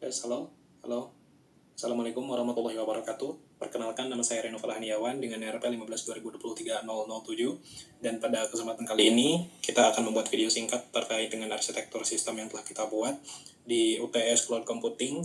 Halo. Assalamualaikum warahmatullahi wabarakatuh. Perkenalkan, nama saya Reno Farhaniawan dengan RP 15/2023-007. Dan pada kesempatan kali ini, kita akan membuat video singkat terkait dengan arsitektur sistem yang telah kita buat di UTS Cloud Computing.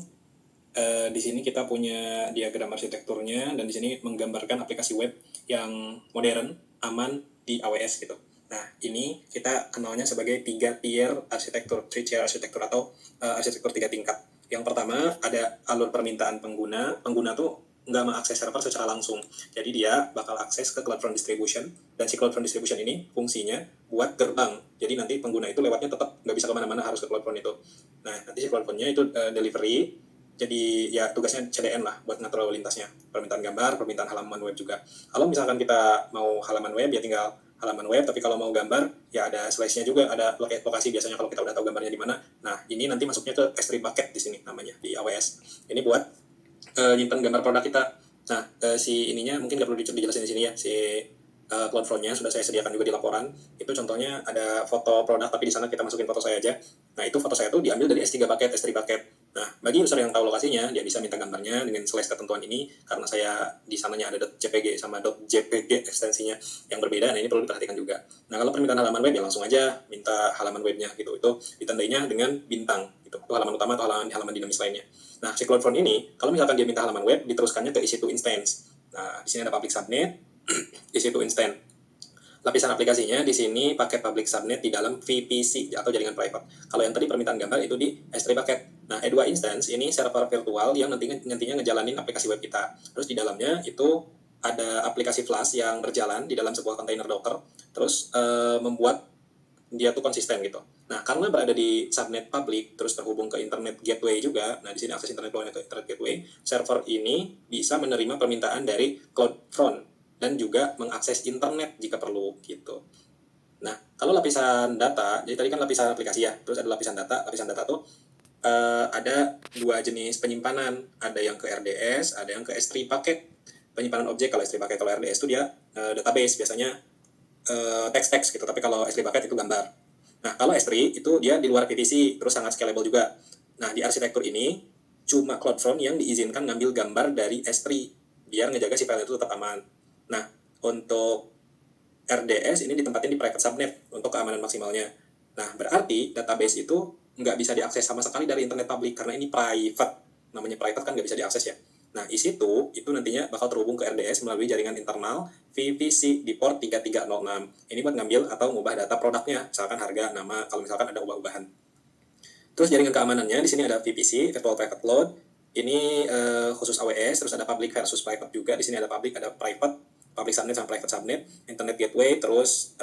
Di sini kita punya diagram arsitekturnya, dan di sini menggambarkan aplikasi web yang modern, aman di AWS gitu. Nah, ini kita kenalnya sebagai 3 tier arsitektur, 3 tier arsitektur atau arsitektur 3 tingkat. Yang pertama ada alur permintaan pengguna. Pengguna tuh nggak mengakses server secara langsung. Jadi dia bakal akses ke CloudFront Distribution, dan si CloudFront Distribution ini fungsinya buat gerbang. Jadi nanti pengguna itu lewatnya tetap nggak bisa kemana-mana, harus ke CloudFront itu. Nah, nanti si CloudFront-nya itu delivery. Jadi ya tugasnya CDN lah buat ngatur lalu lintasnya. Permintaan gambar, permintaan halaman web juga. Kalau misalkan kita mau halaman web ya tinggal halaman web, tapi kalau mau gambar ya ada slash-nya juga, ada lokasi biasanya kalau kita udah tahu gambarnya di mana. Nah, ini nanti masuknya ke S3 bucket di sini namanya di AWS. Ini buat nyimpan gambar produk kita. Nah, si ininya mungkin nggak perlu dijelasin di sini ya. Si CloudFront-nya sudah saya sediakan juga di laporan. Itu contohnya ada foto produk, tapi di sana kita masukin foto saya aja. Nah, itu foto saya tuh diambil dari S3 bucket, S3 bucket. Nah, bagi user yang tahu lokasinya, dia bisa minta gambarnya dengan slash ketentuan ini, karena saya di sananya ada .jpg sama .jpg ekstensinya yang berbeda. Nah, ini perlu diperhatikan juga. Nah, kalau permintaan halaman web ya langsung aja minta halaman webnya gitu. Itu ditandainya dengan bintang gitu. Itu halaman utama atau halaman dinamis lainnya. Nah, si CloudFront ini, kalau misalkan dia minta halaman web, diteruskannya ke EC2 instance. Nah, di sini ada public subnet, EC2 instance. Lapisan aplikasinya di sini pakai public subnet di dalam VPC atau jaringan private. Kalau yang tadi permintaan gambar itu di S3 bucket. Nah, E2 instance ini server virtual yang nantinya ngejalanin aplikasi web kita. Terus di dalamnya itu ada aplikasi Flash yang berjalan di dalam sebuah kontainer Docker. Terus membuat dia tuh konsisten gitu. Nah, karena berada di subnet public, terus terhubung ke internet gateway juga. Nah, di sini akses internet ke internet gateway, server ini bisa menerima permintaan dari CloudFront dan juga mengakses internet jika perlu gitu. Nah, kalau lapisan data, jadi tadi kan lapisan aplikasi ya, terus ada lapisan data. Lapisan data tuh ada 2 jenis penyimpanan, ada yang ke RDS, ada yang ke S3 bucket. Penyimpanan objek kalau S3 bucket, kalau RDS itu dia database biasanya teks-teks gitu, tapi kalau S3 bucket itu gambar. Nah, kalau S3 itu dia di luar PVC, terus sangat scalable juga. Nah, di arsitektur ini cuma CloudFront yang diizinkan ngambil gambar dari S3 biar ngejaga si file itu tetap aman. Nah, untuk RDS ini ditempatin di private subnet untuk keamanan maksimalnya. Nah, berarti database itu nggak bisa diakses sama sekali dari internet publik karena ini private. Namanya private kan nggak bisa diakses ya. Nah, EC2 itu nantinya bakal terhubung ke RDS melalui jaringan internal VPC di port 3306. Ini buat ngambil atau mengubah data produknya, misalkan harga, nama, kalau misalkan ada ubah-ubahan. Terus jaringan keamanannya di sini ada VPC, Virtual Private Load. Ini khusus AWS, terus ada public versus private juga. Di sini ada public, ada private, public subnet sama private subnet, internet gateway, terus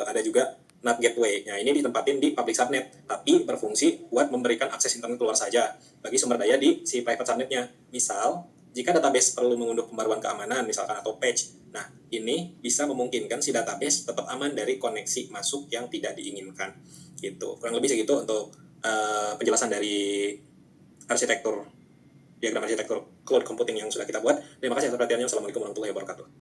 ada juga NAT gateway. Nah, ini ditempatin di public subnet, tapi berfungsi buat memberikan akses internet keluar saja bagi sumber daya di si private subnetnya. Misal, jika database perlu mengunduh pembaruan keamanan, misalkan atau patch, nah ini bisa memungkinkan si database tetap aman dari koneksi masuk yang tidak diinginkan. Gitu. Kurang lebih segitu untuk penjelasan dari diagram arsitektur cloud computing yang sudah kita buat. Terima kasih atas perhatiannya. Wassalamualaikum warahmatullahi wabarakatuh.